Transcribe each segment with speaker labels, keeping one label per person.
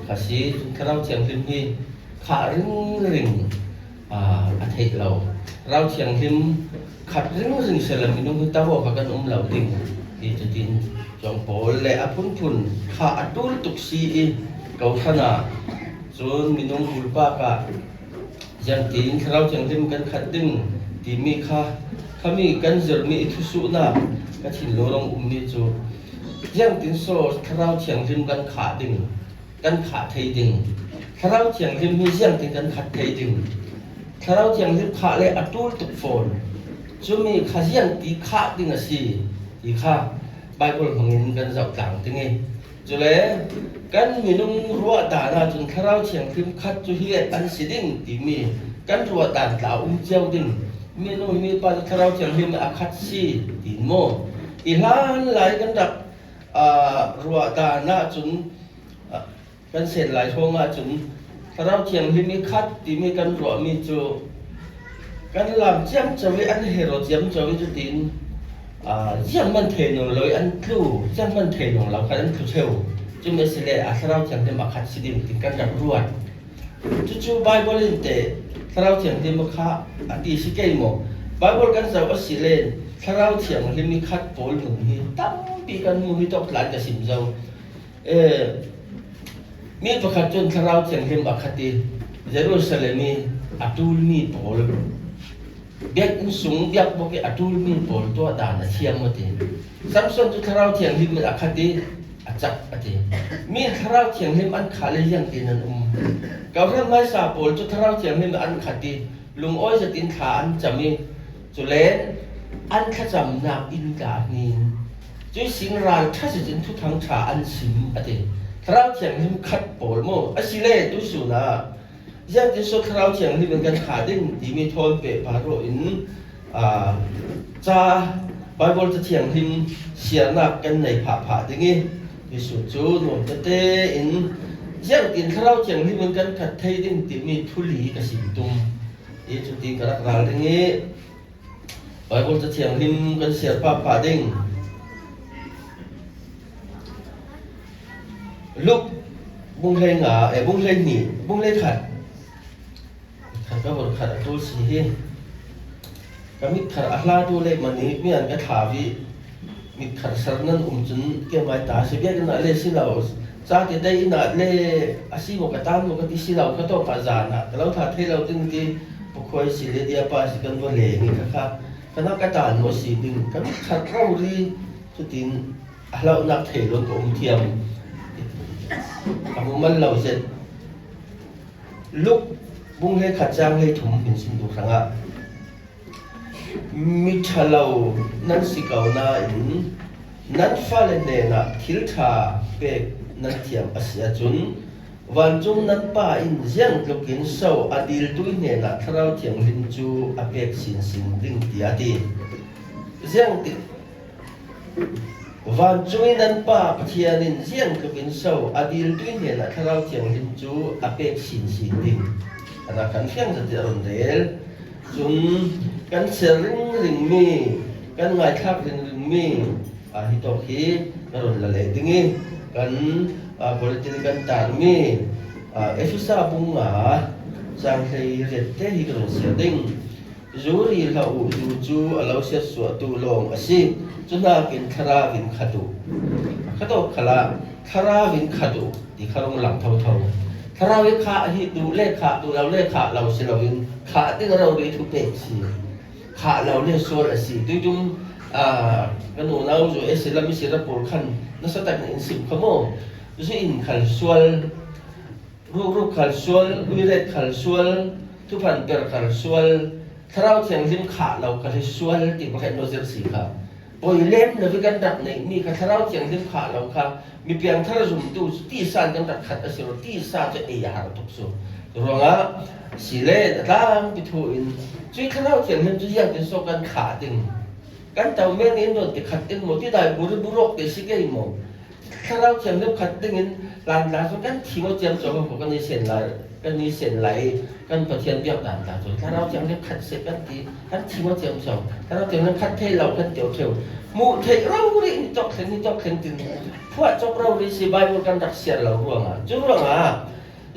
Speaker 1: ขาสีถ้าเราเชียงริมที่ขาริงริงอาทิตย์เราเชียงริมขัดริงริงเสร็จมินุ่งตาบอกกันเราดิ่งที่จะดินจงโปและอพุ่นขาดูตุกสีเก่าขนาดส่วนมินุ่งอุลปากะยังตีนเราเชียงริมกันขัดดึงที่มีขามีกันจมีทุสุนาก็ถิ่นโลลงมีจูยังตีนโซ่เราเชียงริมกันขาดึงกันขาไทยดึงเราเชียงริมมียังตีนกันขัดไทยดึงเราเชียงริมขาเลยอตูตุกโฟนจะมีขายังตีขาดึงสิตีขาไบเบิลของเงินกันจับต่างตึงไงจุเลยกันมีนุ่งรัวด่านาจนเราเชียงริมขัดจุเฮียอันสิดิ่งตีมีกันรัวด่านเหล่าเจ้าดิ่งมีนุ่งมีปานเราเชียงริมอาคัดสิตีโมอีหลานหลายกันดับรัวด่านาจนกันเสร็จหลายช่วงมาจนเราเชียงริมมีคัดตีมีกันรัวมีจูกันหลังเจียมจะวิอันเฮโรเจียมจะวิจุดินเจียมมันเทนงเลยอันคู่เจียมมันเทนงเราคันอันคู่เทวจึงไม่เสียเลยเราเชียงริมอาคัดสิดิ่งติกันดับรัวจู่ๆไบเบิลลินเตเราเชียงริมข้าอดีสิเกยโมไบเบิลกันจะว่าสิเลนเราเชียงริมมีคัดโผล่หนึ่งที่ตั้งปีกันมือที่ตกหลานกับสิมเจ้ามีประคัดจนเราเชียงริมอาคัดที่เยรูซาเล็มมีอัตุลมีโผล่เบียกสูงเบียกบอกอัตุลมีโผล่ตัวด่านเชียงมาทีสัมสนจุดเราเชียงริมอาคัดที่จักอทีมีเราเชียงริมอันขาเลยยังตีนันก็เรื่องไม่ทราบผลจุดเราเชียงริมอันขัดดีลุงอ้อยจะตินขาอันจะมีจุเลนอันขจำนักอินกาณีนจุยสิงรานถ้าจะจินทุกทางขาอันสิมอทีเราเชียงริมขัดผลโมอสิเล่ตุสุนะยังจะสุดเราเชียงริมเป็นการขาดิ้งที่มีทนเปะพาโรอินจะไบเบิลจะเชียงริมเสียนักกันในผ่าอย่างนี้ที่สุดจูนวลจะเตอินยังกินข้าวเชียงที่มันกันขัดไทยดิ้งติมีทุลีกับสิงตุมอีจุดที่กระดาษอย่างนี้ไบเบิลจะเชียงริมกันเสียผ่าดิ้งลูกบุ้งเล่งบุ้งเล่งหนีบุ้งเล่งขัดก็บอกขัดตัวสีก็มีขัดอัลลาตัวเล็กมันนี้มีอันก็ถาวิมีขัดสารนั้นจนเกี่ยวกับตาเสียกันอะไรสิเราจากที่ได้อินาเล่อาชีพกตันปกติสิเราก็ต้องการจานะเราถ้าที่เราตึงที่พวกคอยสิเลเดียป้าสิกันว่าเล่นี่ครับคณะกรรมการว่าสิดึงก็มีขัดเราดีจุดที่เรานักเทลนตัวเทียมอามันเราเสร็จลุกบุ้งให้ขัดจางให้ถุงเป็นสิ่งดูครั้งมิชาเรานั่นสิเก่านาอินนั่นฟ้าเลนเดน่ะทิลทาเป็กนั่นเทียมอาเซียจุนวันจงนั่นป้าอินยังลูกินเศร้าอดีลตุยเนน่ะทเราเทียงลินจูอาเป็กสินดิ่งตีอาดียังติวันจงนั่นป้าเทียนินยังลูกินเศร้าอดีลตุยเนน่ะทเราเทียงลินจูอาเป็กสินดิ่งอันนั้นขันเพียงจะเดินเดินจนกันเสริงมีกันไงครับริงมีฮิโตคิกันละเล่ดิ้งกันpolitikกันตารมีefisa bunga sang hay rete hi kan seding zuri lau juju alau sesuatu long asin tuna kin khara bin khadu khala khara bin khadu di kharong lang thau thau khara we kha hi du le kha du lau le kha lau si lau in kha ting rau ri thu pe si kha lau le sol asi tu jum kan nu nau zo eslam si ra por khan na sa tak in sim khamo ju in khal sual ru khal sual wiret khal sual tu pan per khal sual thrau thiang lim kha lau khal sual ti ba khan no zer si kha poi lem na vi kan dak nei mi kha thrau thiang lim kha lau kha mi piang thar zum tu ti san kan dak khat asir ti sa je e ya har tok so ronga sile dang pi thu in chui thrau thiang lim ju yang tin so kan kha ting kan tau men in do ti khat tin mo ti dai bur burok te si ke mo ถ้าเราเขียนเรื่องขัดตึงอิน làn số căn thì ngồi chém cho của cái này xịn lại cănประเทศเวียดนามต่างๆถ้าเราจะเรียกขัดเสกกันที่งอเจียมสองถ้าเราจะเรียกขัดเทเรากันเจียวเทียวมู่เทเราเรื่องจอกเทนี่จอกเทนตินพวกจอกเราเรื่องสิบายบนกันดักเสียเราร่วงจุดร่วง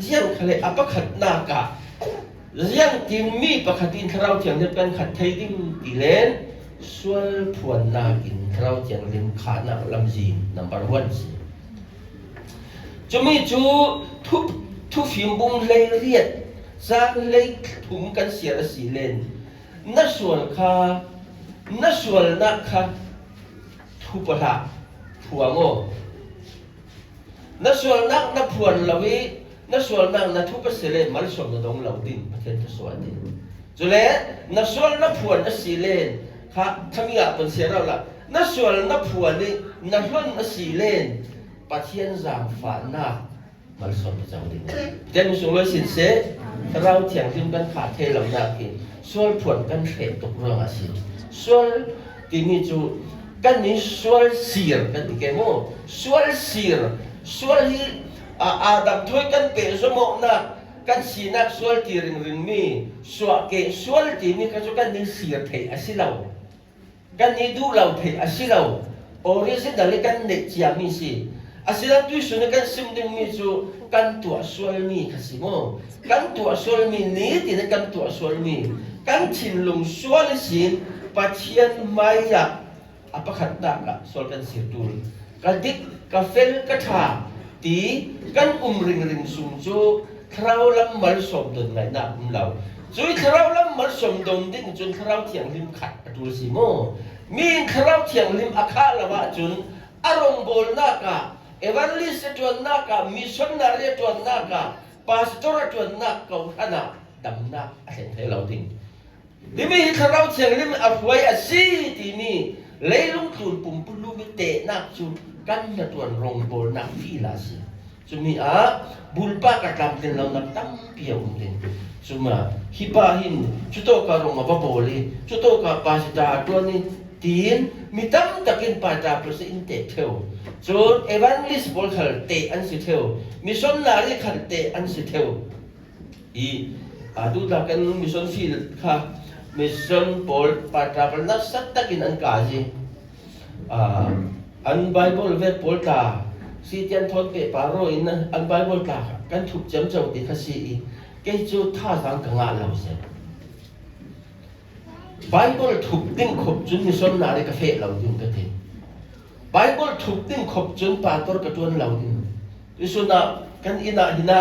Speaker 1: เรื่องเขาเลยอัปขัดนากะเรื่องที่มีประคตินเราเทียงเดียวกันขัดเทดิ้งตีเลนส่วนพวนนากินเราเทียงเล่นขาหนักลำจีนnumber 1สิจะมีจูทุฟิมบุงเลยเรียดจากเลยถุงกันเสียสีเลนนั่นส่วนข้านั่นส่วนนักข้าทุปะละผัวโง่นั่นส่วนนักนับพวนละวินั่นส่วนนักนัทุปะเสเลนมันส่วนดงเหล่าดินประเทศสวัสดีจุเลนั่นส่วนนับพวนนัสีเลนข้าทำยังเป็นเสียเราละนั่นส่วนนับพวนนี่นั่นล้นนัสีเลนประเทศจางฟ้านามันส่วนประจังดินเจ้ามีส่วนเลยสินเสเราเถียงถึงกันขาดเทเหล่านักกินส่วนผลกันเทตกเรื่องอาศิส่วนที่มีจูกันนี้ส่วนเสียกันที่แกโม่ส่วนเสียส่วนที่อาดับถ้วยกันเป็นสมองนักกันสีนักส่วนที่ริงมีส่วนเกส่วนที่มีกันส่วนกันนี้เสียเทอาศิเรากันนี้ดูเราเทอาศิเราโอริสินดาลิกันเน็ตจามีสิอาศิเราตุยส่วนกันซิมดึงมีจูกันตัวส่วนมีขสิโมกันตัวส่วนมีนี้ที่นั่นกันตัวส่วนมีกันชินลงส่วนสินปัจเจียนไม่อยากอัปขัดนักละส่วนกันเสียตูลกันดิกกันเฟลกันถาตีกันริงสุงจูคราวลำมันสมดุลในนักเราจุยคราวลำมันสมดุลดิ้งจนคราวเทียงลิมขัดตูลสิโมมีคราวเทียงลิมอาคาละวะจนอารมณ์โบลนักะเอวันลิสตัวนักะมิชชันนารีตัวนักะพาสตอร์ตัวนักเขาขนาดดำนักเห็นให้เราดิ้งดิมีคราวเทียงลิมอภวยอาศีที่นี่เลยลงทุนปุ่มปุ่นลูมิเตนักจุกันจะตัวรงโบนักฟีลาสิจุมีบุลปากระทำเป็นเรานักตั้งเปียวดิ้งจุมาฮิบาหินจุดโตการรงมาบโบลีจุดโตการปาสิตาตัวนี้ทีนมีตั้งตะกินปาตาเปอร์เซ็นต์เตเทวจนเอวันลิสบอลขัดเตอันสิเทวมิชชันนารีขัดเตอันสิเทวดูตะกันมิชชันฟิลค่ะมิชชันบอลปาตาเปอร์นักสัตตะกินอันกาจีอันไบเบิลเวทบอลตาซีเทียนทอดเปปาโรอินอันไบเบิลตากันถูกจำเจ้าติดสีเกจูท่าทางกังอาเราเสียไบเบิลถูกดิ้งขบจนมิชชันนารีกาเฟ่เราดิ้งกันทีไบเบิลถูกดิ้งขบจนปาตอร์กระตุ้นเราดิ้งมิชชันนากันอินาหินา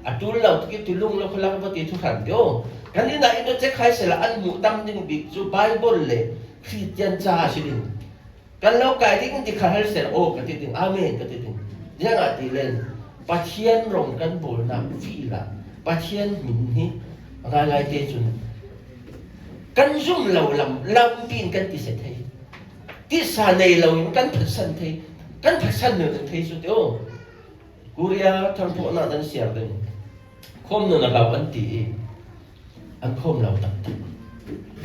Speaker 1: อัตุลเราที่กิตุลุงเราพลังปฏิทุกขันเดียวกันอินาอินโดเจ๊ใครเสละอันหมู่ตั้มดิ้งบิ๊กจูไบเบิลเลยคริสเตียนจ้าสิดิ้งกันเราไก่ที่กันที่ขาดเสละโอ้กันที่ดิ้งอาเมนกันที่ดิ้งยังอาทิเลนปัจเจียนรงกันโบลนักฟีละปัจเจียนมินนี่อะไรเตจุนกันซุ่มเราลำปีนกันที่เสถีที่สาในเรากันพัฒน์เทกันพัฒน์หนึ่งเทสุดเดียวกุริยาทางพวกนั้นเสียดึงคมหนึ่งเราอันตีอันคมเราตัด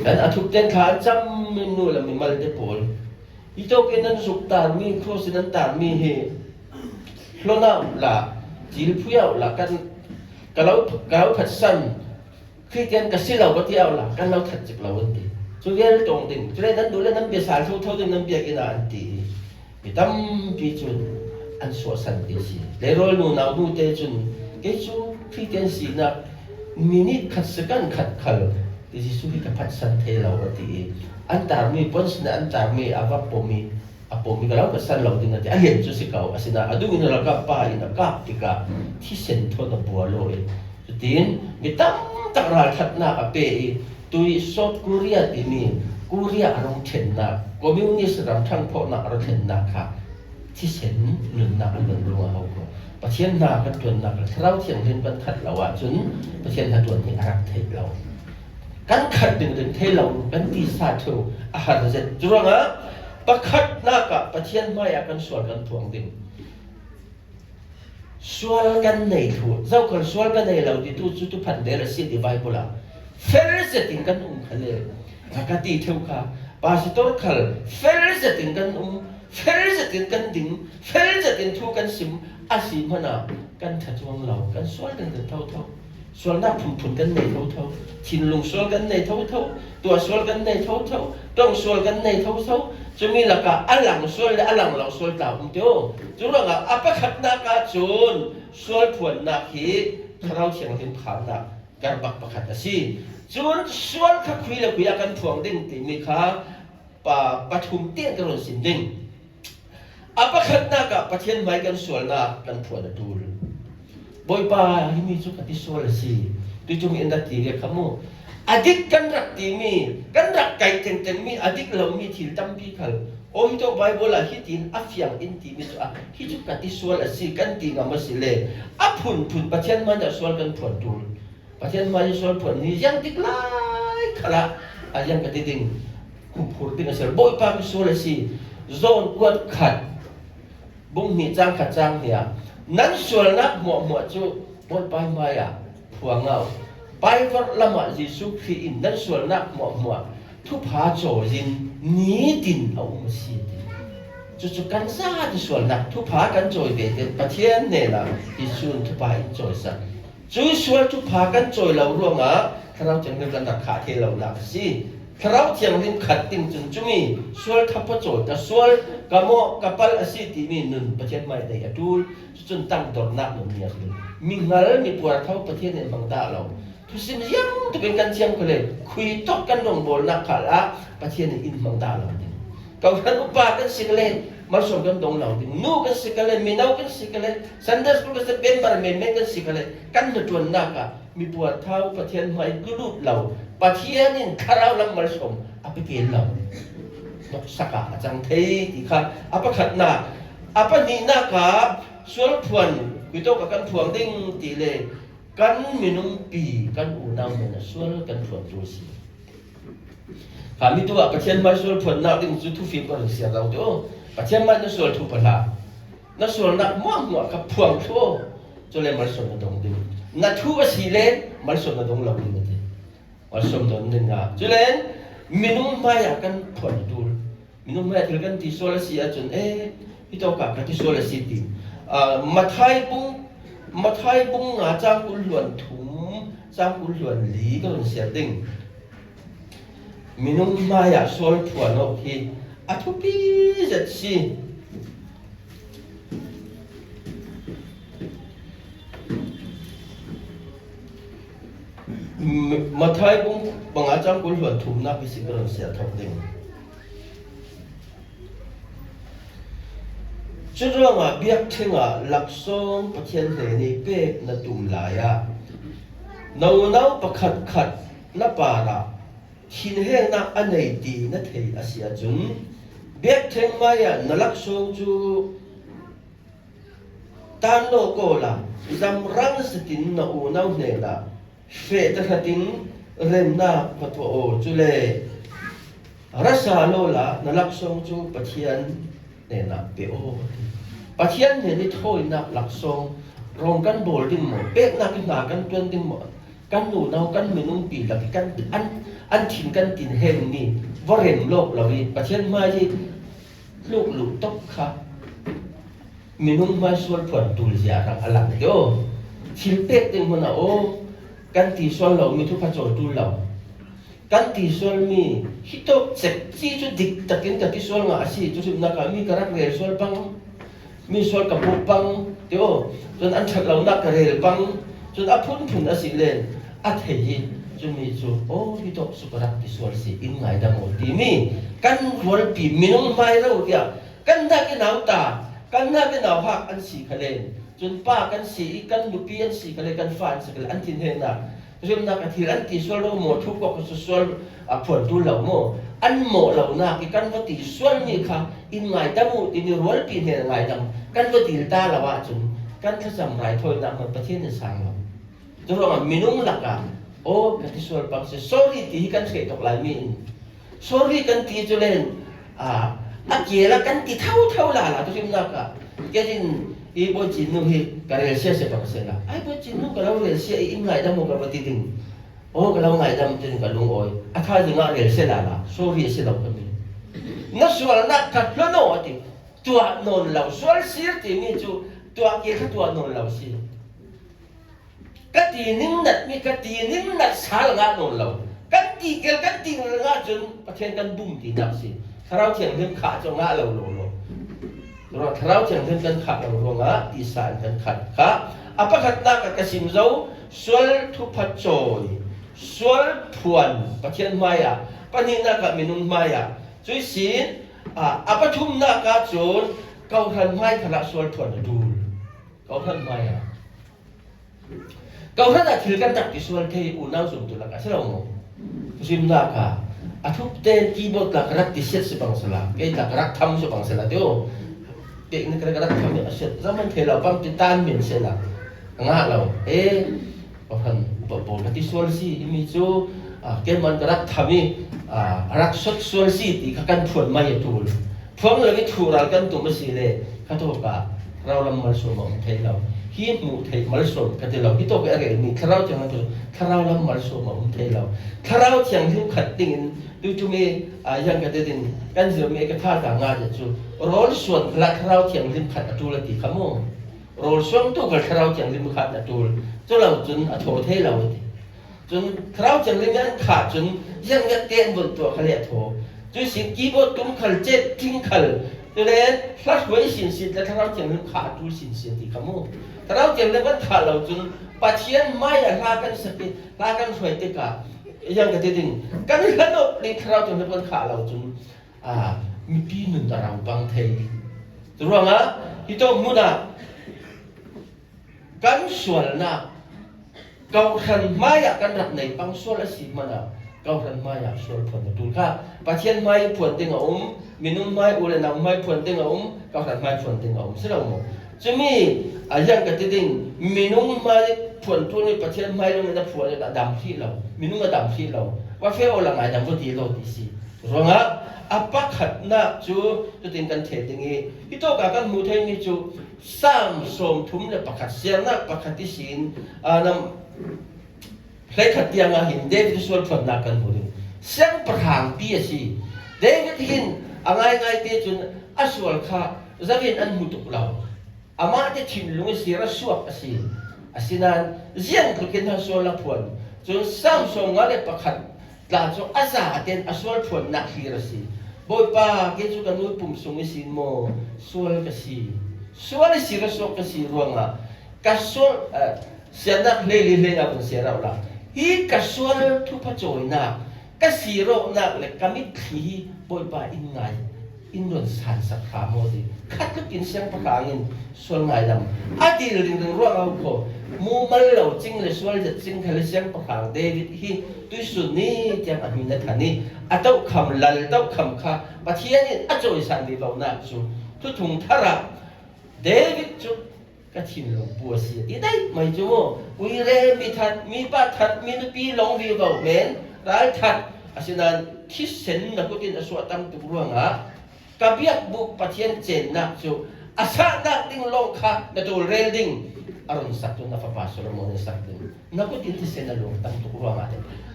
Speaker 1: กันอาทุกเต้นขาจำมินูละมีมาเลเดปอลอีโตกินันสุกตามีโคสินันตามีเฮโลนาละจิลพุยาละกันเราพัฒน์คริสเตียนก็สิเราก็ที่เอาละกันเราถัดจากเราอันตีสุดยอดตรงดิ่งจุดนั้นดูแลนั้นเบียสารเท่าดิ่งนั้นเบียกินอันตีมีตั้มปีจุนอันสวสันติสิเลโรลนูนาวดูเตจุนเกจูคริสเตียนสินักมินิขัดสกันขัดขัลที่สุดกับพัฒน์เทเราอันตีอันตารมีปนสนะอันตารมีอาวัปมีก็เราก็สั่นเราดิ่งอันตีเห็นจุดสิเขาอาศินะอดูมินเรากับป้ายนักกับติกาที่เซนทอนับบัวลอยสุดที่มีตั้มตะราขัดนักเปย์ตุยซอดกุริยาที่นี่กุริยาอารมณ์เช่นนักคอมมิวนิสต์รำทั้งพวกนักอารมณ์เช่นนักค่ะที่เช่นหนึ่งนักหนึ่งรัวเขาก็ประเทศนักกันตัวนักเราเที่ยงเห็นบรรทัดเราว่าจนประเทศนักตัวนี้รักเทเรากันขัดดึงเทเรากันตีสาเทวอาหารเสร็จจุดว่าประคัดนักประเทศไม่อยากกันส่วนกันทวงดิ่งส่วนกันในทั่วเจ้าคนส่วนกันในเราที่ตู้จุดพันเดรสิที่ไบเบิลเฟรสติงกันขันเลยนักตีเท่าข้าปาสตอร์ขันเฟรสติงกันเฟรสติงกันดิ่งเฟรสติงทุกันซิม อาศีพนะกันถัดวงเหล่ากันสวลกันเท่าสวลหน้าผุนกันในเท่าทินลงสวลกันในเท่าตัวสวลกันในเท่าต้องสวลกันในเท่าจะมีหลักการอัลลังสวลและอัลลังเหล่าสวลต่างเดียวจุดเรื่องอัปขัดนักจูนสวลผวนนักฮีถ้าเราเชียงถึงผานักการบักประคัดสิจูนสวลขัดคุยแล้วคุยกันถ่วงดิ่งติมีข้าปฐุมเตี้ยกันหล่นสินดิ่งอัปขัดนักประเทศไม่กันสวลนักกันผวนดูลบ่อยป่าที่มีสุขที่สวลสิดูจงอินดัตตีเรียกขโมอดีตกันรักตีมีกันรักไก่เต็มมีอดีตเรามีถิ่นตั้มปีขัลโอ้ยตัวไบเบิลฮิตินอัฟยังอินตีมีตัวฮิจุกัติสวลสิกันตีงามาสิเลอัพผุนประเทศมันจะสวลกันผวนดูลประเทศมันจะสวลผวนนี่ยังติดไล่ขละยังกระดิ่งหุ่นผุนติดกันเสียบ่อยป่ามีสวลสิโซนกวนขัดบุ้งมีจ้างขัดจ้างเนี่ยนั้นส่วนนักหมวดจูบนไปมาผัวเงาไปวัดละหมาดยิสุขีอินนั้นส่วนนักหมวดทุพาโจยินนี้ดินเอามาสีดิจุกันซาที่ส่วนนักทุพากันโจยเด็ดประเทศเนี่ยนะยิสุนทุพาโจยสักจุส่วนทุพากันโจยเราร่วงถ้าเราจะเงินกันตักขาเทเราหนักสิถ้าเราเทียงริมขัดติ่งจนจุมีส่วนทับประโจแต่ส่วนกามกปัลอสิติมีหนึ่งประเทศไม่ได้ดูจนตั้งตระหนักเหมือนเนี้ยเลยมีเงินมีปวดเท่าประเทศในบางดาเราทุกสิ่งยังจะเป็นการเชียงกันเลยคุยตกกันลงบนนักขาละประเทศในอินบางดาเราดิเก่าทันอุปากันสิกเลยมาส่งกันตรงเราดินูกันสิกเลยมีนากันสิกเลยสันเดสก็จะเป็นบารมีเมกันสิกเลยกันจนนักมีปวดเท่าประเทศไม่กุลุเราประเทศนี้ข้าเราลำมาส่งอภิเกณฑ์เรานกสักอาจังเทที่ข้าอภิขัดนักอภินีนักส่วนผวนกุโตกับกันผวนดิ่งตีเลยกันมีนุ่มปีกันอูนาวเนี่ยส่วนกันผวนตัวสิข้ามีตัวประเทศมาส่วนผวนนักดิ่งจุดทุฟิบก็เสียเราเดียวประเทศมาส่วนทุพลานั่นส่วนนักมั่วกับผวนทั่วจะเลยมาส่วนตรงดิ่งนั่นทั่วสิเลยมาส่วนตรงเราดิ่งเลยมาส่วนตรงดิ่งจะเลยมีนุ่มมาอยากกันผวนดูมีนุ่มมาถึงกันที่ส่วนเสียจนพี่ตัวกับที่ส่วนสิติมาไทยบุ้งจ้างกุลหลวนถุงจ้างกุลหลวนหลีก็เป็นเสียดิ่งมีนุ่มมาอยากส่วนผวนออกที่อัทุปีจัดสิมาไทยบุ้งบางจ้างกุลหลวนถุงนักวิสิก็เป็นเสียทองดิ่งจุดเรื่องเบียกเชงหลักทรงประเทศเหนี่เป็ดนัตุมลายนาประขัดนับปาระหินแห้งนักอันไหนดีนัทเฮอาเซียจุนเบียกเชงมายนหลักทรงจูตานโลโกลาจำรังสตินนาเนละเฟตขัดินเรนนาพัทโอจุเลรัสาโลลานหลักทรงจูประเทศเนี่ยนะเปโอประเทศเนี่ยนี่โทยนักหลักทรงรองกันโบลดิ้งหมดเป็ดนักหนากันจวนดิ้งหมดกันหนูเนากันมีนุ่งปีหลักกันอันถิ่นกันตินเฮงนี่วอร์เรนโลกเราอีประเทศมาที่ลูกหลุดตกค่ะมีนุ่งมาส่วนผลตุลยาทางอลังโยทิลเป็ดดิ้งมันโอกันตีส่วนเรามีทุกพันโจตุลเรากันที่ส่วนมีฮิตโตเซ็กซี่จุดดิกตะกินกันที่ส่วนงาสิจุดนักมีกระไรเรส่วนปังมีส่วนกับบุปังเดี๋ยวจนอันชักเรานักกระไรปังจนอพุ่นอาศิเลนอัฐเฮีจนมีจุดโอ้ฮิตโตสุกรักที่ส่วนสิอินไงดังหมดที่มีกันวัวปีมีน้องไม่เราเดียกันนักหนาวตากันนักหนาวหักอันสีคะเลนจนป้ากันสีกันบุปีอันสีคะเลนกันฟันสักอันทินเฮนักจนนักที่รันที่ส่วนเราหมดทุกข์ก็ส่วนผลดูเราหมดอันหมดเราหนักกันว่าที่ส่วนนี้ค่ะอินไงตั้งหมดอินรัวปีเนี่ยไงดังกันว่าที่ตาเราว่าจนกันถ้าจำไรถอยนักมันประเทศในสังเราจนเราไม่นุ่งหลักโอ้กันที่ส่วนบางสิ่ง sorry ที่กันเสียตกหลายมีน sorry กันที่จุเลนเกี่ยละกันที่เท่าละตัวที่นักแกจินอีโบจินนุ่งฮีการเรียนเสียบางสิ่งไอ้โบจินนุ่งกับเราเรียนเสียอินไงดังมันกับปฏิทินโอ้กับเราไงดังจนกับลุงโอยถ้าจึงเรียนเสียละ sorry เสียเราคนนี้นั่นส่วนนักทัดล้วนโอ้ที่ตัวโน่นเราส่วนเสียที่มีจู ตัวเกี่ยตัวนนเราสิกตีนิ่งนัดมีกตีนิ่งนัดสาลงานนเรากันตีเกลกันตีงาจนประเทศกันบุ้มตีดับสิถ้าเราเถียงเรื่องขาจงงาเราโลเราถ้าเราเถียงเรื่องกันขาเราโลงาอีสานกันขัดขาอัปขัดนักกสิมเจ้าสวลทุพัดโจยสวลพวนประเทศมายาปนินักมินุนมายาจุยสินอัปทุมนักจนเกาทันไม้ขลักสวลพวนดูเกาทันมายาเกาทันถือกันจับที่สวลเทอุณาสุนตุลักษณะโมซิมนักทุกเตนกีบอดลักรักที่เสียสบังสลาเกย์ลักรักทำสบังสลาเดียวเด็กนี่รักทำเนี่ยเสียzamanเทเราปั๊มติดตามเหมือนเสียละง่าเราbahkan bapol katiswal si imijo keman karak thami arak sotsual si ti kakan phun mai tul phung lagi thural kan tu masile khatoka rawlam malso ma thailaw hi mu thai malso katilaw hi to ka re ni tharau chang tu tharawlam malso ma thailaw tharau chang hu khat ting du tu me yang ka de din kan zo me ka tha ka nga ja chu rol suan la tharau chang lim khat atul ti khamo rol suan tu ka tharau chang lim khat atul choเราจนอโถเทเราจนเราจังเลยงั้นขาดจนยังเตียนบนตัวเขาเรียกโถจนสิ่งกีบดตุ้มขัลเจ็ดทิ้งขัลตัวนี้พลัดไว้สินสินแต่ถ้าเราจังเลยขาดดูสินสินที่ขโมยถ้าเราจังเลยมันขาดเราจนปัจเจียนไม่ลากันสติลากันสวยติกายังกระดิ่งกันขนมในถ้าเราจังเลยมันขาดเราจนมีปีหนึ่งเราบางเทตัวว่านะที่ต้องมุนากันส่วนนะเกาทันมาอยากกันรักในปังส่วนละสิมันอ่ะเกาทันมาอยากส่วนผลตุนค่ะปัจเจียนไม้ผลติงอุ่มมินุนไม้อุเลนังไม้ผลติงอุ่มเกาทันไม้ผลติงอุ่มสิ่งเหล่านี้จะมีอย่างกระดิ่งมินุนไม้ผลตุนในปัจเจียนไม้เราไม่ได้ผลเลยดำที่เรามินุนก็ดำที่เราว่าเฟลละไงดำก็ดีโลดีสิรู้งะอัปขัดนักจูตัวติงกันเทติงี้ที่โตกับกันมูเทนี่จูสร้างสมทุมเลยประคัดเสียนักประคัดที่สินนำเพลขัดยังหินเดวิดส่วนผลนักกันหมดเลยเสียงประหางปีสิเดวิดหินอะไรไงเตจนอสวลข้าจะเป็นอันมุตุกเราอามาจะถิ่นลุงเสียระสวกสินั้นเสียงก็กินทั้งส่วนละผลจนสร้างสมงานเลยประคัดหลังจากอาซาเต็นอสวลผลนักฮีรสิบ่อยป้าเกี่ยวกับนู้นปุ่มส่งสินโมส่วนกสิส่วนสิระสวกสิรวงละกัสส่วนเสียนักเลี้ยงกับเสียเราละฮีกัสส่วนทุกพระโจยนักกัสสีโรนักเลยกามิขีบ่อยป้าอินไงอินโดนสันสักขาโมดีคัดก็กินเสียงประกาศอินส่วนไงดำอดีตเรื่องร่วงเอาโคมูมันเหล่าจริงเลยส่วนจะจริงทะเลเสียงประกาศเดวิดฮีตุยสุนีจังอามินาธานีอาเต้าคำลัลเต้าคำข้าปะเทียนี่อาโจยสันดีเราหนักสุดทุกทุงทาระเดวิดจุก็ทิมลงปัวเสียที่ได้ไม่จูวิเรมีทัดมีป้าทัดมีนปีลงวิวเมนร้ายทัดอาศัยนั้นที่เส้นนักกุฏินอสวตัมตุกร่วงอ่ะกับยักบุกปะเทียนเจนนักจูอาศัยนักดิ้งลงข้าในตัวเรลดิ้งอารมณ์สักตัวนับฟ้าสุรมนสักตัวนักกุฏิที่เส้นลงตัมตุกร่วงอ่ะ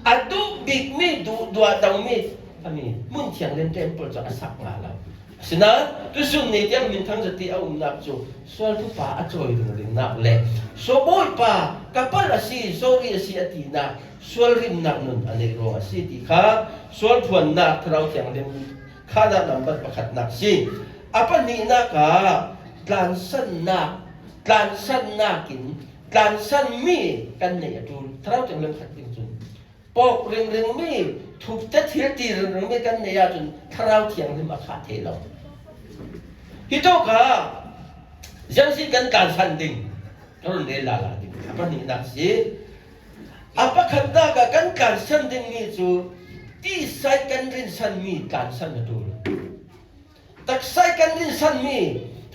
Speaker 1: อะดูบิ๊กมีดูดัวดาวมีทำนี่มุ่งเทียงเล่นเต็มเปิดจะอาศัยงาเราฉะนั้นทุกส่วนนี้ยังมีทั้งสติเอานักจูส่วนทุกป่าจ่อยเรื่องนักเล่ส่วนบ่อยป่ากับป่าละสิส่วนนี้สิอดีนักส่วนริมนักนั่นอันนี้รวมสิที่ข้าส่วนผลนักเราเทียงเล่นข้านักนำบัตรประคัดนักสิapa ni nak dan san nakกินdan sanมีกันเนี่ยจูเราจังเรื่องขัดจริงๆปอกเรื่องมีถูกจะเทียตีเรื่องมีกันเนี่ยจนเราเทียงที่มาขาดเทเราฮิโตกะยังสิกันการสันดิ่งเราเรียนลาดิ่งapa ni nak si apa kata kanการสันดิ่งนี่จูที่ใส่กันเรื่องสันมีการสันตัวตักใส่กันรินสันมี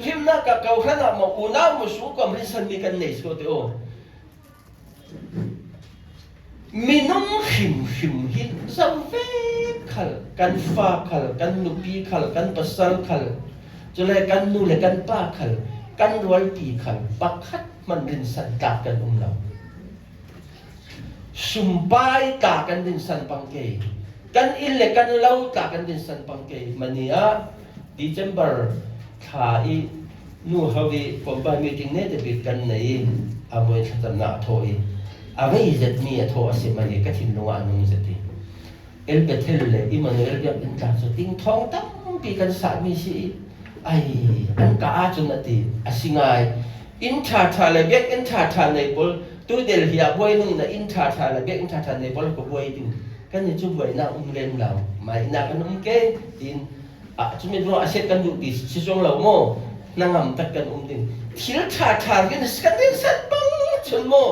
Speaker 1: ทุกนักกับเขาขนาดมาอุณามุสุกับรินสันมีกันเนี่ยสุดโอมีน้องหิมสัมเวขัลกันฟ้าขัลกันนุปีขัลกันปัสสัลขัลจะเลยกันนูเลยกันป้าขัลกันรวยปีขัลปักขัดมันรินสันตากันเราสุมไปตากันรินสันปังเกกันอินเลยกันเล่าตากันรินสันปังเกมันเนี่ยDecember ถ่าย nu hawi kompa meeting ne te bit kan nei amoi thatan na thoi avei zet mi atho asimani ka thin lunga anu zeti el bethel le Emmanuel yap in ta so ting thong tam pi kan sa mi si ai an ka a chun ati asingai in tha le bek in tha nei pol tu del hia boy nung na in tha le bek in tha nei pol ko boy tin kan ni chu boy na lem lau mai na kan ke in a chu mi ro a set kan du ti si song lau mo nangam takkan din thil tha kan skatin sat bang chun mo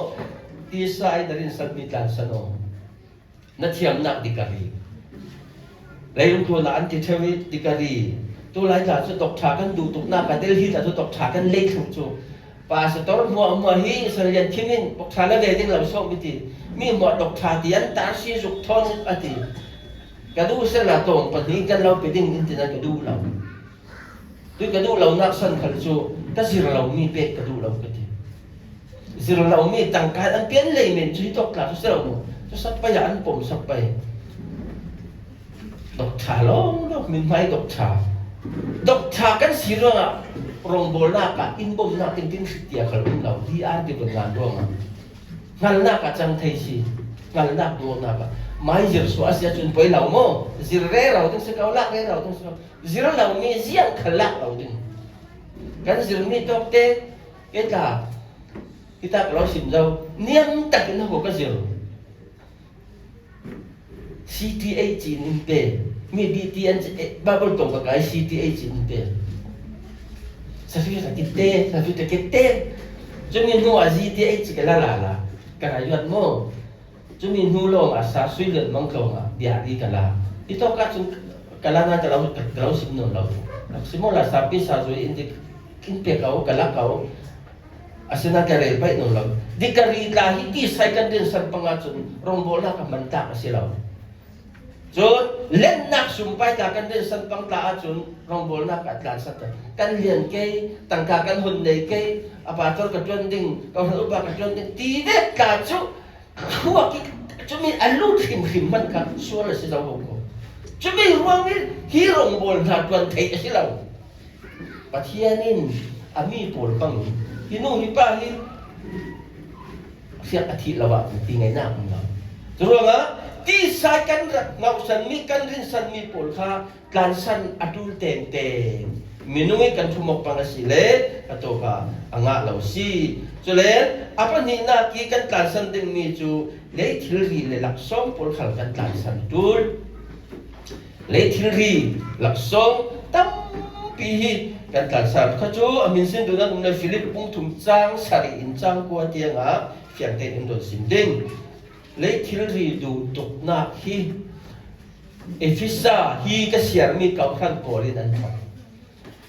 Speaker 1: ti sai darin sat mi tlan sano na thiam nak dikari leilung tu na anti thewi dikari tu lai la chu tok tha kan du tuk na ka del hi ta chu tok tha kan le thu chu pa sa tor mo hi sa yan khimin tok tha la ve ding la so mi ti mi mo tok tha ti an ta si juk thon ati ka du se la tong pa ni kan lau pe ding in ti na ka du lau tu ka du lau nak san khal chu ka zir lau mi pe ka du lau ka ti zir lau mi tang ka an pian le men chu tok la chu se lau chu sap pa ya an pom sap pa dok tha long dok min mai dok tha kan zir nga rong bol na ka in bom na tin tin tia khal um lau di an ti ban gan ro nga ngal na ka chang thai si ngal na do na ka mai zir so asia chun poi lau mo zir re lau tin se kau lak re lau tin se zir lau mi ziang khalak lau tin kan zir mi tok te kita kalau sim zau niam tak na ko ka zir CTA chin in pe mi BTN babol tong ka kai CTA chin in pe sa fi sa kite jumi no a CTA chi ka la ka yat mo jumi nu lo a sa sui le mong ko nga dia di kala ito ka chung kala na kalau sim no lo simo la sa pi sa zo in pe kau kala kau asina kare pai no lo dikari lahi ti sai kan din san pangachun rong bola ka manta ka silaw so len nak sumpai ka kan din san pang ta achun rong bola ka tlan sat kan lian ke tangka kan hun nei ke apator ka tron ding ka hu ba ka tron ding ti de ka chu huwa ki chumi alu khim man ka suara silaw ko chumi ruang ni hi rong bol na twan thei silaw pathianin ami pol pang hinu hipa hi siap athi lawa ti ngai na ma ruang a ti sai kan ngau san mi kan rin san mi pol kha kan san atul ten minungi kan thumok pang asile katoka anga lo si chule apa ni na ki kan kan san ding mi chu le thil ri le lak som pol khal kan kan san tul le thil ri lak som tam pi hi kan kan san kha chu amin sin du na na philip pung thum chang sari in chang ko tianga fiang te in do sim ding le thil ri du tuk na hi efisa hi ka siar mi kau khan polin an thak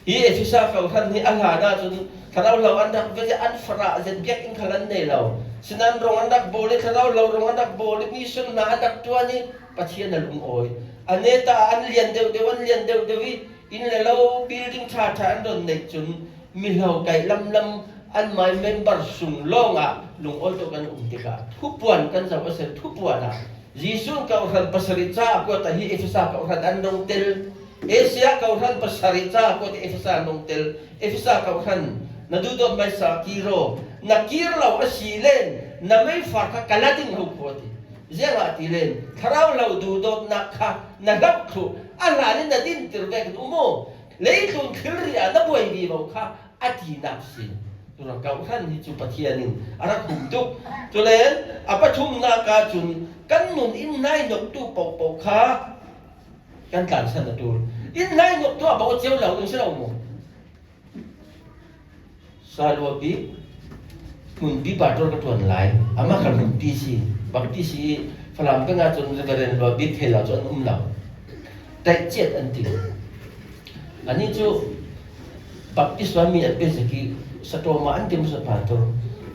Speaker 1: hi efisa kau khan ni ala na chun kalau law andak ve an fra zen gek in khalan nei law sinan rong andak bole kalau law rong andak bole mi sun na adak tuani pathian alum oi aneta an lian deu dewi in le law building tha an don nei chun mi law kai lam an mai member sung longa lung ol to kan tika thupuan kan sa pasel thupuana jisun kau khan pasarita ko ta hi efisa kau khan andong tel Asia kau khan pasarita ko ti efisa andong tel efisa kau khan nadudot mai sa kiro nakirlaw asilen na may faka kalating ho ko ti zera tilen tharaw law dudot nakha nagakhu alanin na din tirbek umo leitun khilria na boy bi mo kha ati napsin turang kau khan hi chu pathianin ara khumtuk tulen apa thum na ka chun kan nun in nai nok tu pau kha kan kan san na tur in nai nok tu ba cheu law ding selaw mo salwa bi mun bi bator ka tuan lai ama kan mun ti si bakti si falam ka nga chun garen lo bi thela chon law tai chet an ti ani chu bakti swami at pesaki sa toma an tim sa pator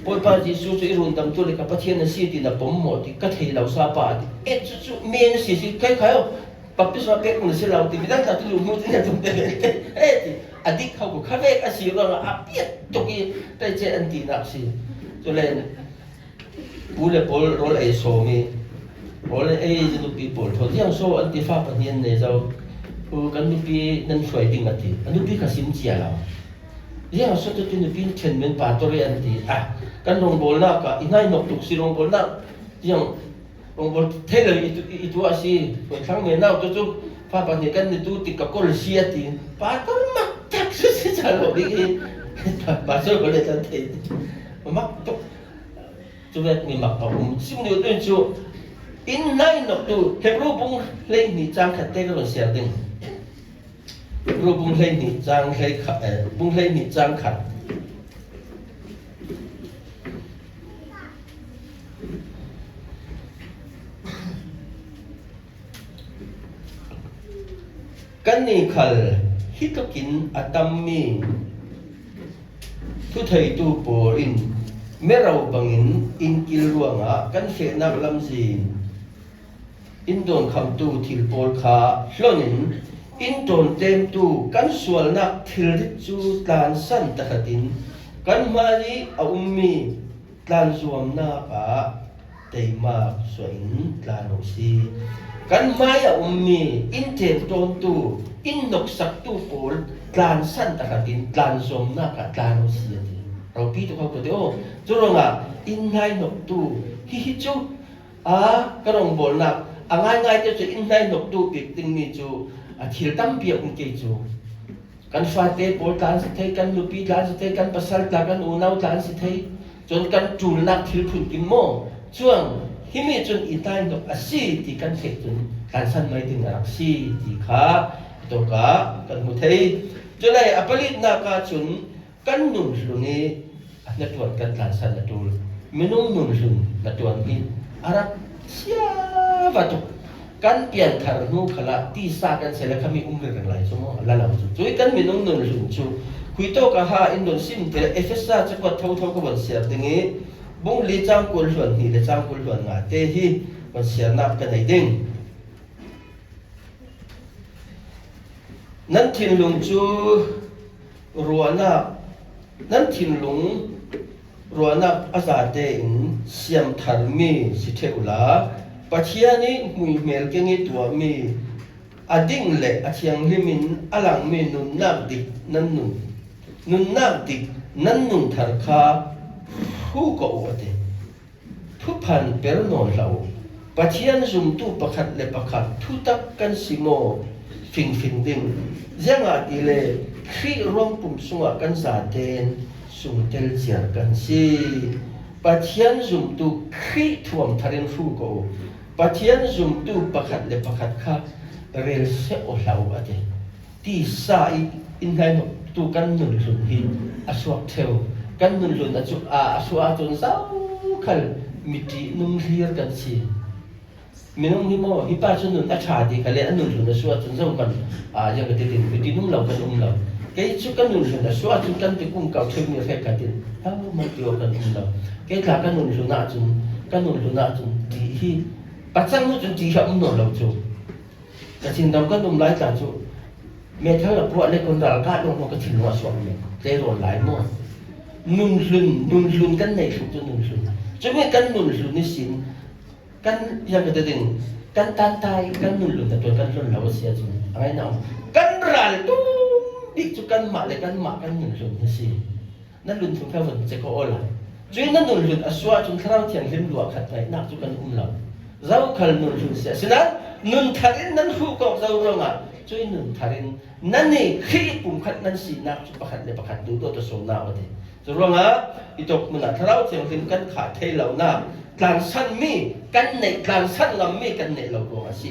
Speaker 1: poi pa ji su irun dam tu le ka pathian na si ti na pom mo ti ka thei law sa pa ti chu men si kai khayo bakti swa pe kun si law ti bidan ta tu mu ti na tum te ti adik khau ko khave ka si ro a piet to ki tai che an ti na si to le bule pol rol ai so mi rol ai ji nu pi pol tho yang so an ti fa pa nien ne zau kan nu pi nan shoi ding ati an nu pi ka sim chia law dia satu tu ni pin chen men patori anti kan rong bol na ka inai nok tuk si rong bol na yang rong bol thele itu asi thang men na tu pa pa ni kan ni tu ti ka kol sia ti pa to mak tak su si chalo ni pa so ko le tan te mak to tu vet mi mak pa sim ni tu chu inai nok tu hebru bung le ni chang khat te ko sia dingรูปบุ้งเล่นี่จางเล่ขัดบุ้งเล่นี่จางขัดกันนี่ขัลฮิตกินอัตมีทุไทยตูโปรินเมื่อเราบังอินกิลรวงกันเสนักลำซีอินโดนคำตูทิลโปลคาโลนินอินโดนเต็มตูกันส่วนนักทิลริจูตานสันตะขัดินกันมาดีอามีตานสวมนาปะเตมาสวยตานโอซีกันมาอามีอินเทนโดนตูอินนกสักตูโปลตานสันตะขัดินตานสวมนาปะตานโอซีเราปีตัวเขาตัวเดียวจุดงอินไงนกตูฮิฮิจูกระดงบอลนักง่ายๆจะอินไงนกตูปีกติงมีจูทิลตั้มเปียกมุกเกจูกันฟาเตปอลตานสิเทกันลูปีตานสิเทกันปัสสัลตากันอูนาวตานสิเทจนกันจูนักทิลพุ่นกินโม่ช่วงฮิมิจนอินไงนกอาซีที่กันเสกจนการสันไม่ถึงรักซีที่ขาตัวกากันมุเทจนเลยอปลิตนากาจนกันนุ่นลุนี่นัดวันกันการสันนัดตัวไม่นุ่มนุ่นลุนนัดวันนี้อารักเสียวัตุกันเปลี่ยนทางนู้ขละที่สากันเสร็จแล้วเขามีเรื่องอะไรสมมติแล้วเราจุดกันไม่นุ่มนุ่นลุนจูคุยโตกับฮาอินโดนีเซียแต่เอฟเอสจะกดเท่ากับวันเสียตรงนี้บุ้งลีจ้างกุลส่วนนี่ลีจ้างกุลส่วนงาเตที่วันเสียนับกันไหนดิ้งนั่นทิ้งลุงจูรัวนับนั่นทิ้งลุงรัวนับอาซาเตอินเสียมทาร์มีสิเทอุลาปัจจัยนี้มุยเมลเกงิตัวมีอดิ่งเละอาเชียงลิมินอลังมีนุนนักดินั่นนุนนักดินั่นนุนทาร์คาผู้ก่อวัดผู้พันเปรโนนเราปัจจัยนั้นจุมตู้ประคัดเละประคัดทุตักกันสิโมฟิงดิ่งยังอาทิเลขี้ร่วงปุ่มสงะกันซาเตนสุงเตลเจียกันสิปัจจัยนั้นจุมตู้ขี้ท่วมทารินผู้ก่อปัจจัยนั้นจุมตู้ประคัดเละประคัดข้าเรลเซโอลาววัดที่สายอินไทน์ตู้กันนุนลุนหินอสวกเทวกันนุนลุนอจุอสวกจนเศร้าขัลมิตินุ่มเลียกันสิมีน้องนี่โม่ฮิปาชนุนอาชาดีกันเลยอันนุนลุนอสวกจนเศร้ากันยังกระตินมิตินุ่มเหล่ากันเราแกชุกันนุนลุนอสวกจนกันติกุมเก่าเทวมีแค่กันตินมันเกี่ยวกันเราแกหลักกันนุนลุนอาจุนกันนุนลุนอาจุนดีฮีปัจจัยนู้นจนดีครับนุ่นเราจูแต่สิ่งเราก็นุ่มไร้จากจูเมื่อเท่ากับพวกเล็กคนเราก็ลงมาก็ถึงหัวสวงเนี่ยเจริญหลายมั่วนุ่นลุนกันในสุดจนนุ่นลุนจะไม่กันนุ่นลุนนี่สินกันยังกระดิ่งกันตาตายกันนุ่นลุนแต่ตัวกันลุนเราเสียจริงอะไรเนาะกันรัลตุ้มดิจุกันหมาเลยกันหมากันนุ่นลุนนี่สินั่นลุนทุกข้าวมันจะก็โอละจุยนั่นนุ่นลุนอสวะจนข้าวเทียงเลี้ยงหลวงขัดไปนักจุกันเราเราขัลนุ่นลุนเสียสินะนุ่นทารินนั่นหูกอกเราเราอ่ะช่วยนุ่นทารินนั่นนี่ขี้ปุ่มขัดนั่นสีนักจุประคัดเลยประคัดดูตัวตัวโซนาวดีจะรู้งะอีตกมันอ่ะถ้าเราเทียมถึงกันขาดเทเหล่าน้ากลางสั้นมีกันในกลางสั้นงำมีกันในเราก็ว่าสิ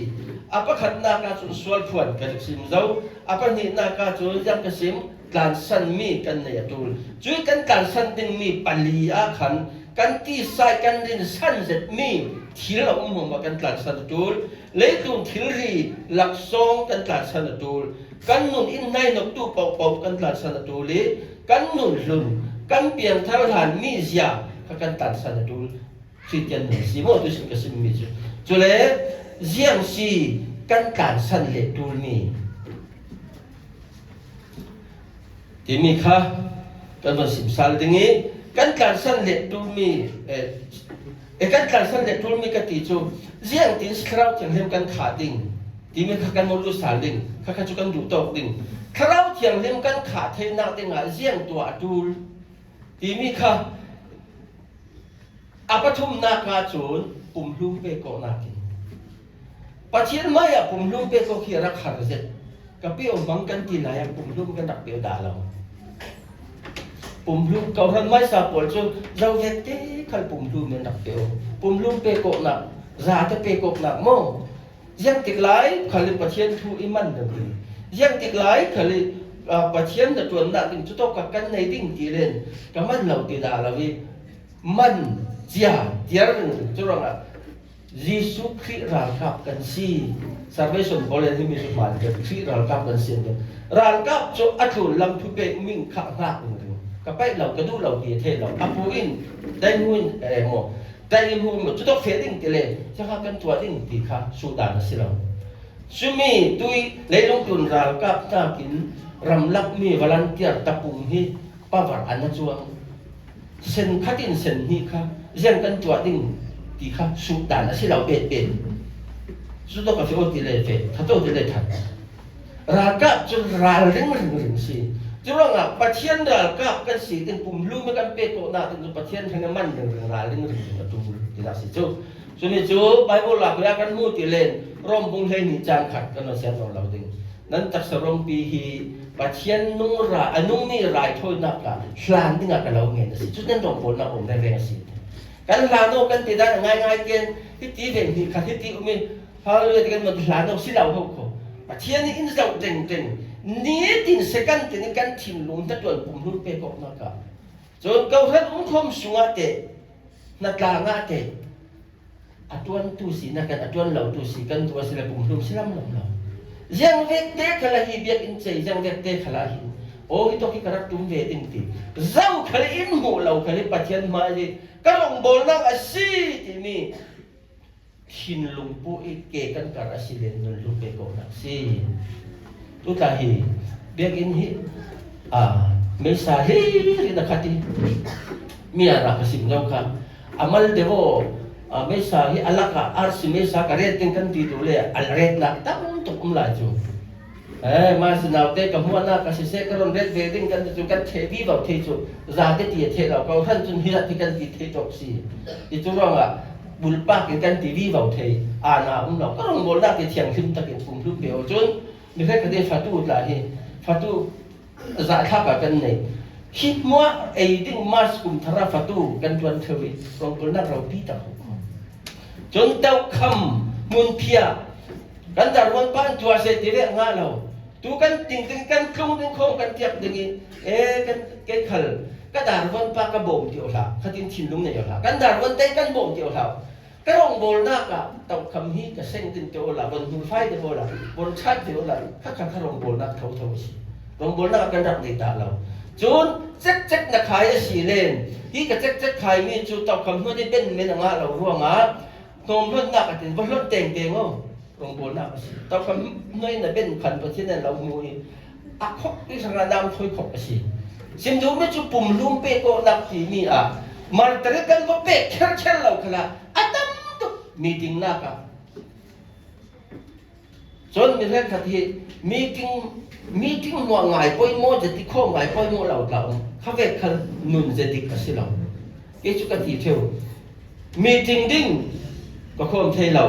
Speaker 1: อาปะขัดนาการจุนสวลพวนกันสิมเจ้าอาปะนี่นาการจุนยังกสิมกลางสั้นมีกันในตูลช่วยกันกลางสั้นดึงมีปัลลีอาขันกันที่ใส่กันดินสั้นเสร็จมีที่เราหัวมากันกลางสั้นตูลเลยตุนทิลรีหลักซองกันกลางสั้นตูลกันนุ่นอินในนกตู้ปอกกันกลางสั้นตูลกันนุ่นลุนกันเปลี่ยนทางฐานมีเสียกันกลางสั้นตูลที่จะหนึ่งสิโมตุสิกสิมีจุจุเลยเสียงสีกันกลางสั้นเล็กตูลมีที่มีค่ะกันวันสิบสัลดึงนี้กันกลางสั้นเล็กตูลมีกันกลางสั้นเล็กตูลมีกติจูเสียงที่สคราวจังเห็นกันขาดิ่งที่มีกันมอลูสาดิ่งข้าจุกันดูตอกดิ่ง คราวเทียงเล่มกันขาดเทนาเต็งหาเสี่ยงตัวดูที่มีค่ะอาปทุมนาคาจูนปุ่มลุ่มเปโกนากินปัจเจียนไม่อะปุ่มลุ่มเปโกเขียรักหาเสร็จกับเปี้ยวมังกันที่ไหนปุ่มลุ่มกันดักเปี้ยวด่าเราปุ่มลุ่มเก่าทันไม่สาปวดจนเราเวทเต้ขันปุ่มลุ่มมันดักเปี้ยวปุ่มลุ่มเปโกนักราตเปโกนักโม่ยังติดไหลขันเลยปัจเจียนทูอิมันเดิมยังติดไหลขันเลยปัจเจียนแต่ตัวนั้นถึงจะต้องกันในดิ้งตีเล่นกับมันเราติดด่าเราวิมันdia curang Yesus Kristus rangkap kan si salvation boleh ni misal macam Kristus rangkap kan si rangkap so atun lam tu be ming khak ngak tu kapai lau kadu lau dia the lau apuin dai mun mo dai mun mo tu tok feeling tele jangan kan tua ding ti kha sudan si lau sumi tui leilong tun rangkap ta kin ramlak mi volunteer tapung hi pawar an chuang sen khatin sen hi khaยังกันตัวดิ้งที่ข้าสุดด่านที่เราเป็นสุดตัวกับที่โอติเลยเฟถ้าโตติเลยทันรากะจนราเรื่องสิจุดว่าปัจเจียนรากะกันสิถึงปุ่มลุ่มกันเปโกนาถึงปัจเจียนทั้งมันเรื่องราเรื่องประตูที่เราสิจูส่วนนี้จูไบเบิลหลักเรียกกันมูติเลนร่มบุญให้นิจานขัดกันเราเสียเราดิ้งนั้นตักสรงปีฮีปัจเจียนนุ่งรานุ่งนี่รายถ้วยนักละหลานดิ้งกันเราเงี้ยสิจุดนั้นตรงบนนะผมได้เรียนสิกันลาโนกันติดได้ง่ายๆเกณฑ์ที่ตีเด่นที่ขัดที่ตีอุ้มพอเลยกันมันลาโนสิเราเขาปัจเจียนนี่อินเราเด่นนี้ตินเซกันตินกันถิ่นลุงตะจวนปุ่มลุ่มเปกอกนักะจนเกาทัดคมสุงาเตนักลางาเตอัตวันตุสีนักกันอัตวันเหล่าตุสีกันตัวสิละปุ่มลุ่มสิลำเรายังเวทเตะขลาฮีเบียกอินเซยังเวทเตะขลาฮีโอ้ที่ต้องคิดกระตุ้มเวทินตีเจ้าขลินหูเราขลิปัจเจียนมาเลยก็ลงบอลนักอาชีที่นี่ทินลุงปูอีเกกันกับอาชีเลนลุงเปกอกนักสิตุตาฮีเบียกอินฮีไม่สาฮีนักขัดมีอะไรก็สิ่งเราค่ะอามัลเดโวไม่สาฮีอัลลักอาร์ซิไม่สาการเรตติ้งกันตีดูเลยอัลเรตนักตั้งตุกลาจูมาสนาวเตกับหัวหน้าก็เสกกันเรตเวดิ้งกันจุกันเทวีแบบเทจูซาเตตีเทเราเขาท่านจนฮิรัติกันตีเทจบสิที่จุร้องบุลปากกันตีวีแบบเทอาณาเราก็ลงบอลนักที่เทียงขึ้นตะเกียบปุ่มลูกเบลจนมีแค่กระเดฟาตูลาฮีฟาตูซาทับกันเนี่ยคิดมัวไอ้ดิ้งมาสกุมทาราฟาตูกันจวนเทวีลงบอลนักเราปีตะจนเต้าคำมุนเพียกันจากวันป้านตัวเสตีเรื่องงาเราตัวกันติงกันคลุ้งกันโค้งกันเทียบอย่างนี้กันเกขลก็ด่าวันป้ากระบ่มเดียวละขัดินถิ่นลุงเนี่ยละกันด่าวันเต้กันบ่มเดียวละก็ลงบอลนักอะเต้าคำฮีก็เส้นตินเดียวละบนหุ่นไฟเดียวละบนชาติเดียวละข้าข้าลงบอลนักเท่าสิลงบอลนักกันดับในตาเราจนเจ๊กนักขายสีเลนที่กับเจ๊กขายมีจุดเต้าคำฮีได้เป็นเมนงาเราร่วงนมรถนักกันบนรถเต่งเต่งว่าลงบนนักสิตอนคำน้อยน่ะเป็นขันประเทศนั้นเรามวยอักขที่สังกัดดำถอยขบสิสิ่งที่ไม่จุปุ่มลุ่มเปโกนักที่มีมาตระกันว่าเปกเช่นเราขนาดอัตมตุมีติ้งนักจนมีเรื่องที่มีติ้งหัวไงปอยโมจะติดข้อไงปอยโมเราเขาเวกขันนุนจะติดกับสิเราเอชุกันที่เที่ยวมีติ้งดิ้งก็ข้อมเทเรา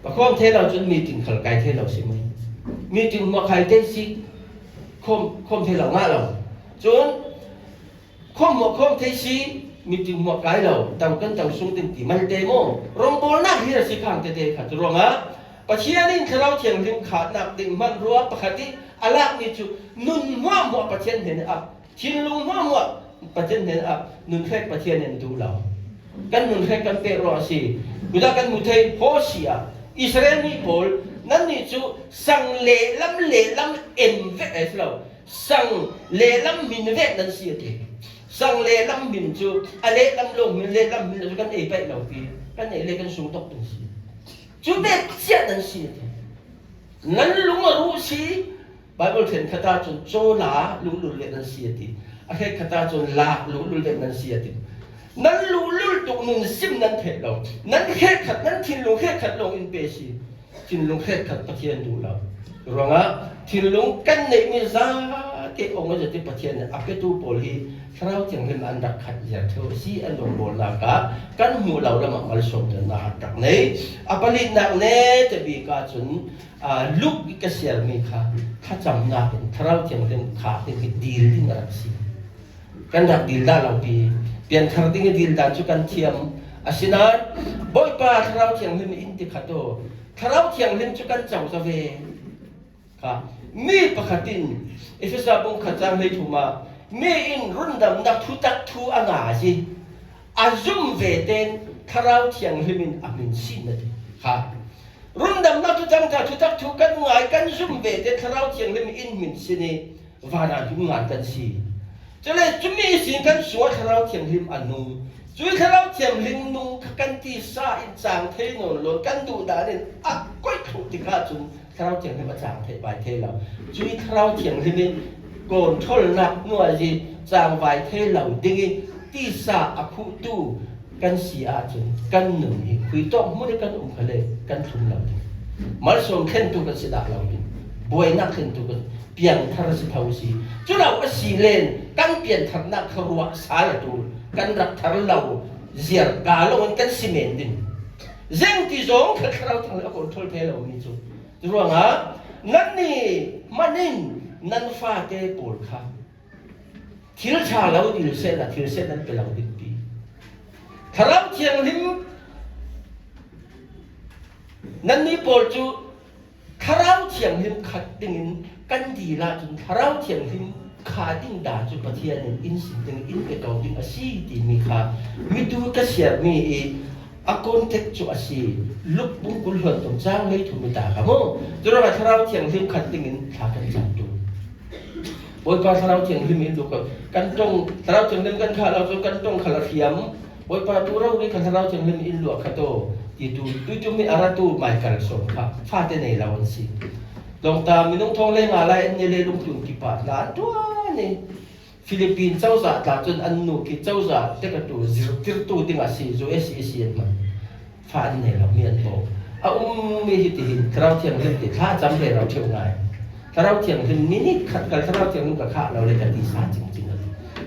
Speaker 1: ก็ข้อมเทเราจนมีติ้งขันไกเทเราสิมั้ยมีติ้งหัวไข่เทสิข้อมเทเราง่าเราจนข้อมเทสิมีติ้งหัวไก่เราต่างกันต่างส่งติ้งที่มันเดโมรองบอลนักที่เราสิข้างเตะขัดรองปัจเจียนเราเทียงถึงขาดนักติ้งมันรัวปกติอะไรมีจุนุนหัวปัจเจียนเห็นชินลุงหัวปัจเจียนเห็นนุนแค่ปัจเจียนเห็นดูเรากันนุนแค่กันเปรอสิกุดากันมุทัยโฮชียอิสราเอลมีพอลนั่นนี่จุสังเลลัมเอ็มเวสเราสังเลลัมมินเวนั่นสิเดสังเลลัมมินจุอะไรลัมลงมินเลลัมมินจุกันเอไปเราปีกันเอเลกันสูงตกนั่นสิจุดเด็ดเสียนั่นสินั่นลุงรู้สิไบเบิลเห็นคาถาจนโจลาลุงเล่นนั่นสิเดอะไรคาถาจนลาลุงเล่นนั่นสิเดนั่นลุตุกนุนซิมนั่นเถิดเรานั่นแค่ขัดนั่นทินลงแค่ขัดลงอินเปซีทินลงแค่ขัดตะเคียนดูเราเว รองอ่ะที่ลุงกันในมิซาเกองค์จะที่ประเทศเนี่ยอักเกตูโพลีเราจึงเห็นอันดับขัดยาเทวซีอันลงโบราณกันหูเราละมาลสมเดินนาตักในอปลินักเนจะบีกาจุนลุกกเสียมีค่ะถ้าจำนาเป็นเราจึงเห็นขาเป็นดีลดิ้งรักสิกันดักดีลได้เราปีเปลี่ยนคาร์ดิ้งดีลด้านจุกันเทียมอาศินาบ่อยป้าเราจึงเห็นอินทิขัดโตเราจึงเห็นจุกันเจ้าสเวค่ะมีประคตินเอฟเอสาบุงขัดจังเลยถูกมามีอินรุ่นดำนักทุตักทุอ่างอาจีอาจุมเวเดนทาราวเทียงหิมินอามินสินนั่นค่ะรุ่นดำนักทุจังทุตักทุกันง่ายกันจุมเวเดนทาราวเทียงหิมินอินมินสินีวานาดุงานกันสิจะเลยจุมีสิ่งกันสวดทาราวเทียงหิมอันนูจุยทาราวเทียงหิมนูกันที่ซาอินจางเทนโนโลกันดูดาเดนอักก้อยถูกที่ข้าจุนทาราวเทียงหิมจางเทบายเทเราจุยทาราวเทียงหิมก่อนทนนักนัวจีจางไว้เทเหล่าดิ้งที่สาอคุตูกันเสียจนกันหนึ่งคุยต้องไม่ได้กันทะเลกันทุ่มเหล่าดิ้งมาส่งเข็นตุกันเสียดเหล่าดิ้งบวยนักเข็นตุกันเปลี่ยนทารสิภาวสีจุเราสีเลนกันเปลี่ยนทารนักขรัวสายตูกันรักทารเหล่าเสียกาลงกันซีเมนต์ดิ้งเร่งที่สองคือเราทางเราคนทนเทเหล่านี้จุจุว่าไงนั่นนี่มันนี่นั่นฟ้าเตะปูร์ค่ะทิลชาเราดิลเซนทิลเซนนั้นเป็นเราดิปีถ้าเราเทียงหิมนั่นนี่ปูร์จูถ้าเราเทียงหิมขัดดิ่งกันดีละจนถ้าเราเทียงหิมขาดิ่งด่าจุดประเทศนึงอินสิดิ่งอินเกตเอาดิ่งอาชีดีมีค่ะมีดูกระเสียมีอากอนเทคจูอาชีลุกบุ้งกุลหัวตรงจ้างเลยถูกไม่ตาครับโม่จุดเราถ้าเราเทียงหิมขัดดิ่งขากันจับตัวบอยป้าเราเทียงหิมดูกันตรงเราเทียงหิมกันขาเราจนกันตรงขาเทียมบอยป้าตัวเราเนี่ยกันเราเทียงหิมอินหลวงขัดโตitu mi aratu mai kal so kha fa te nei lawan si long ta minung thong le nga lai ne le lung tung ki pa la to ne philippines chau za ta chun an nu ki chau za te ka tu zir tir tu ding a si zo SEC ma fa nei la mian bo a mi hi ti hin krau thiang le ti tha cham le rau theu ngai krau thiang hin minit khat kal krau thiang ka kha lo le ka ti sa jing jing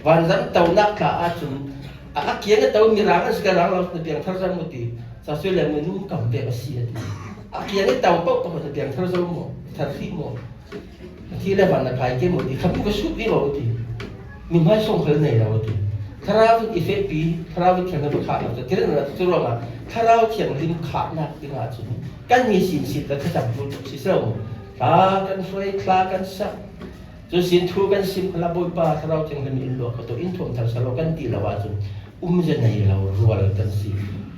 Speaker 1: wan zan tau nak ka a chun a kiang tau mi rang as ka rang lo te piang thar jang mu ti sa suy là mình nuôi cầm về basi đấy, kia cái tàu bốc tàu tiền theo dấu một, thật khi một, thì là bạn là cái cái một thì không có suốt đi rồi thì mình phải sống hơn này rồi thì,ถ้าเราอีเฟปีถ้าเราเขียนกันขาดเราจะที่นั่นเราจะรู้ว่าถ้าเราเขียนริมขาดนักที่งาจุดกันมีสินสิทธิ์แล้วถ้าจับดูสิเสาตากันช่วยคลากันสักจนสินทูกันสินพลาบุยป้าถ้าเราเขียนกันอินโลก็ตัวอินทวมทางสโลกันตีละว่าจุดจะในเรารัวเรากันสิ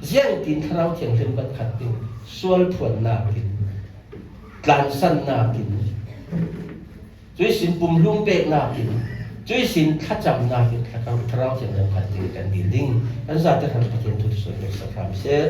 Speaker 1: เสียงตินเราเทียงถึงกันขัดตินส่วนผลนาตินกลานสั้นนาตินจุยสินปุ่มลุ่มเบกนาตินจุยสินขัดจำนาตินขัดเราเทียงถึงขัดตินกันดีดิ้งอันสัตย์จะทำประเทศทุกส่วนเป็นสักครั้งเสีย